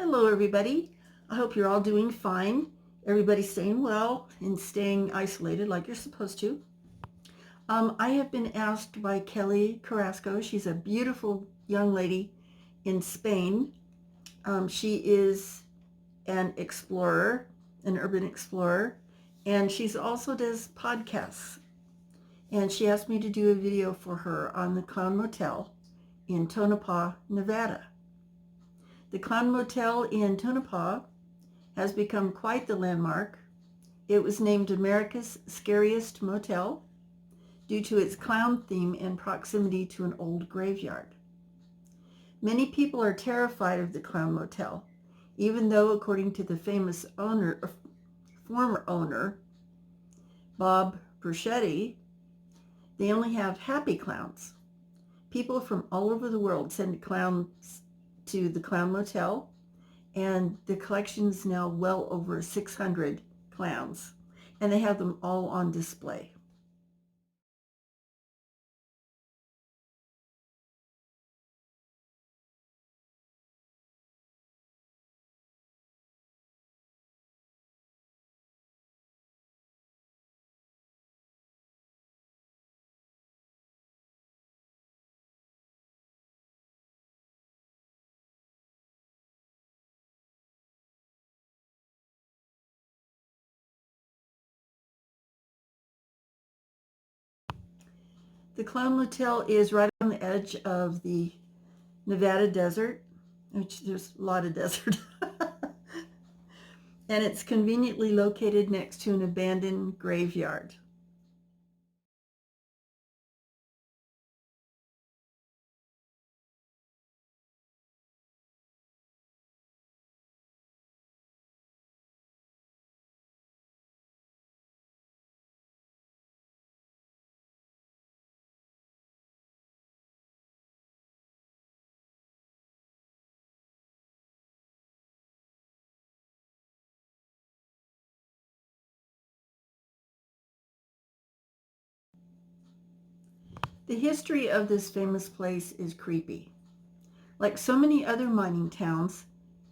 Hello, everybody. I hope you're all doing fine. Everybody's staying well and staying isolated like you're supposed to. I have been asked by Kelly Carrasco. She's a beautiful young lady in Spain. She is an explorer, an urban explorer, and she's also does podcasts. And she asked me to do a video for her on the Clown Motel in Tonopah, Nevada. The Clown Motel in Tonopah has become quite the landmark. It was named America's Scariest Motel due to its clown theme and proximity to an old graveyard. Many people are terrified of the Clown Motel, even though, according to the famous former owner, Bob Perchetti, they only have happy clowns. People from all over the world send clowns to the Clown Motel, and the collection is now well over 600 clowns, and they have them all on display. The Clown Motel is right on the edge of the Nevada desert, which there's a lot of desert. And it's conveniently located next to an abandoned graveyard. The history of this famous place is creepy. Like so many other mining towns,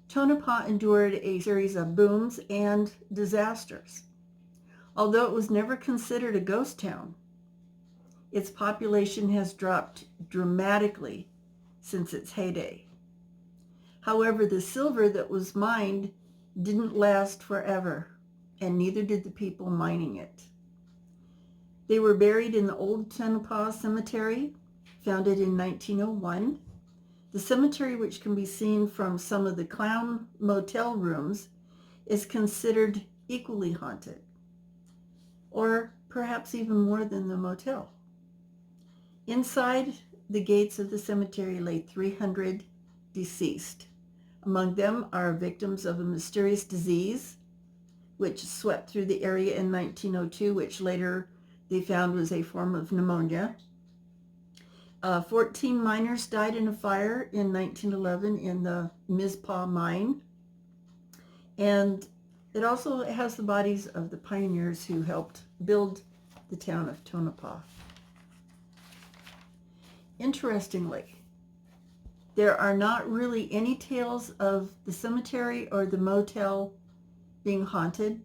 Tonopah endured a series of booms and disasters. Although it was never considered a ghost town, its population has dropped dramatically since its heyday. However, the silver that was mined didn't last forever, and neither did the people mining it. They were buried in the old Tonopah Cemetery, founded in 1901. The cemetery, which can be seen from some of the Clown Motel rooms, is considered equally haunted, or perhaps even more than the motel. Inside the gates of the cemetery lay 300 deceased. Among them are victims of a mysterious disease, which swept through the area in 1902, which later they found was a form of pneumonia. 14 miners died in a fire in 1911 in the Mizpah mine. And it also has the bodies of the pioneers who helped build the town of Tonopah. Interestingly, there are not really any tales of the cemetery or the motel being haunted,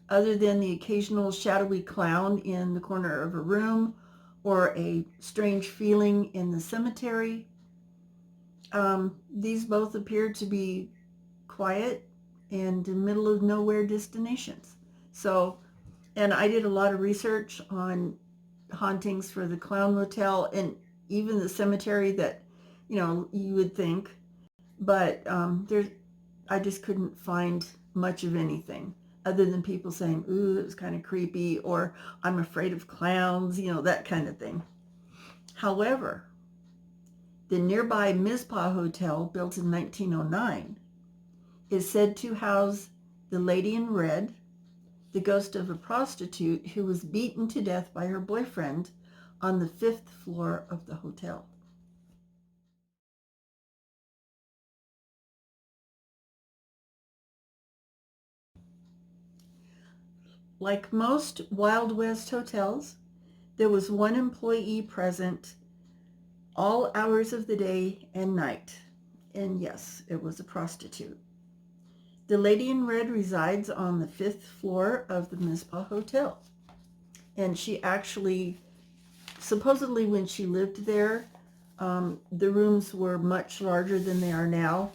other than the occasional shadowy clown in the corner of a room or a strange feeling in the cemetery. These both appear to be quiet and in middle of nowhere destinations. So, and I did a lot of research on hauntings for the Clown Motel and even the cemetery that, you would think, but I just couldn't find much of anything other than people saying, ooh, it was kind of creepy, or I'm afraid of clowns, that kind of thing. However, the nearby Mizpah Hotel, built in 1909, is said to house the Lady in Red, the ghost of a prostitute who was beaten to death by her boyfriend on the 5th floor of the hotel. Like most Wild West hotels, there was one employee present all hours of the day and night. And yes, it was a prostitute. The lady in red resides on the 5th floor of the Mizpah Hotel. And she actually, supposedly when she lived there, the rooms were much larger than they are now.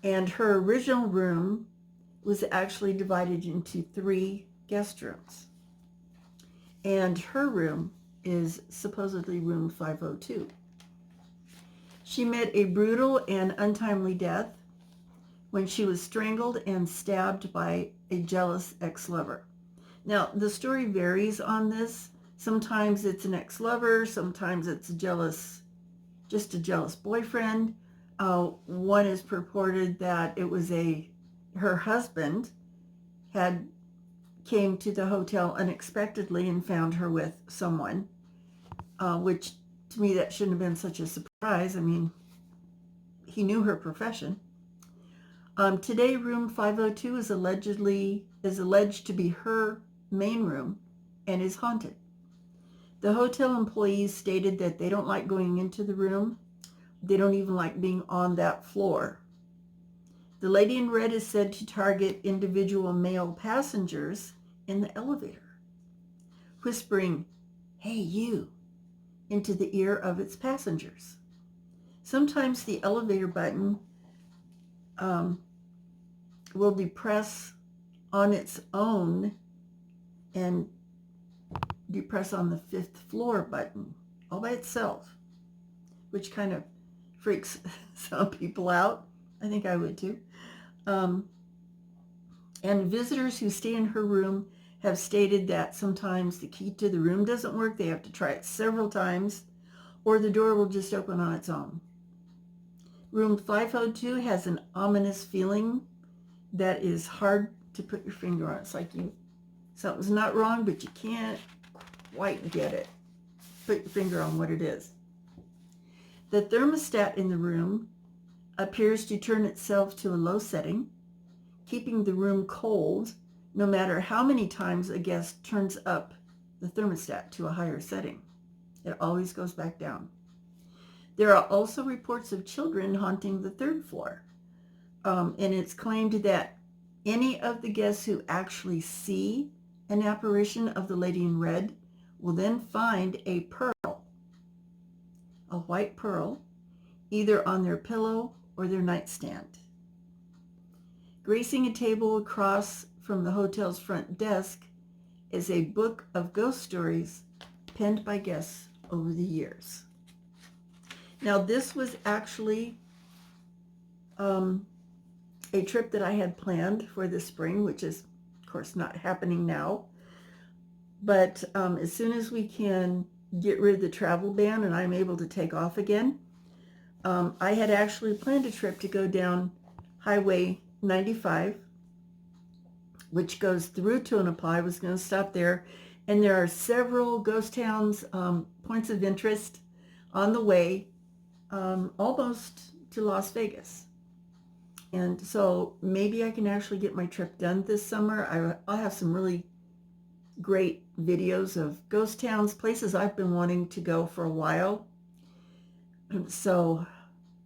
And her original room was actually divided into 3 guest rooms. And her room is supposedly room 502. She met a brutal and untimely death when she was strangled and stabbed by a jealous ex-lover. Now, the story varies on this. Sometimes it's an ex-lover, sometimes it's just a jealous boyfriend. One is purported that it was her husband came to the hotel unexpectedly and found her with someone, which to me that shouldn't have been such a surprise. I mean, he knew her profession. Today, room 502 is alleged to be her main room and is haunted. The hotel employees stated that they don't like going into the room. They don't even like being on that floor. The lady in red is said to target individual male passengers in the elevator, whispering, "Hey, you," into the ear of its passengers. Sometimes the elevator button will depress on its own and depress on the 5th floor button all by itself, which kind of freaks some people out. I think I would too. And visitors who stay in her room have stated that sometimes the key to the room doesn't work. They have to try it several times, or the door will just open on its own. Room 502 has an ominous feeling that is hard to put your finger on. It's like something's not wrong, but you can't quite get it. Put your finger on what it is. The thermostat in the room appears to turn itself to a low setting, keeping the room cold no matter how many times a guest turns up the thermostat to a higher setting. It always goes back down. There are also reports of children haunting the 3rd floor. And it's claimed that any of the guests who actually see an apparition of the lady in red will then find a white pearl, either on their pillow or their nightstand. Gracing a table across from the hotel's front desk is a book of ghost stories penned by guests over the years. Now, this was actually a trip that I had planned for this spring, which is, of course, not happening now. But as soon as we can get rid of the travel ban and I'm able to take off again, I had actually planned a trip to go down Highway 95, which goes through Tonopah. I was going to stop there, and there are several ghost towns, points of interest on the way, almost to Las Vegas. And so maybe I can actually get my trip done this summer. I'll have some really great videos of ghost towns, places I've been wanting to go for a while. And so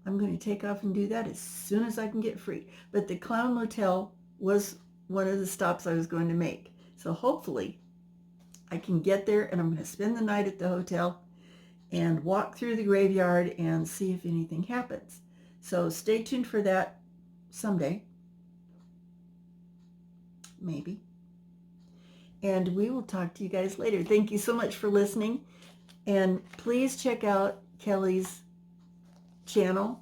I'm going to take off and do that as soon as I can get free. But the Clown Motel was one of the stops I was going to make. So hopefully I can get there, and I'm going to spend the night at the hotel and walk through the graveyard and see if anything happens. So stay tuned for that someday. Maybe. And we will talk to you guys later. Thank you so much for listening. And please check out Kelly's channel,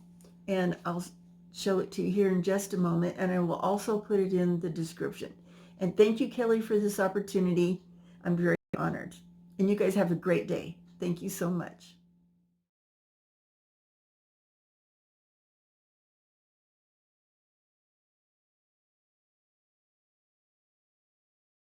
and I'll show it to you here in just a moment, and I will also put it in the description. And thank you, Kelly, for this opportunity. I'm very honored. And you guys have a great day. Thank you so much.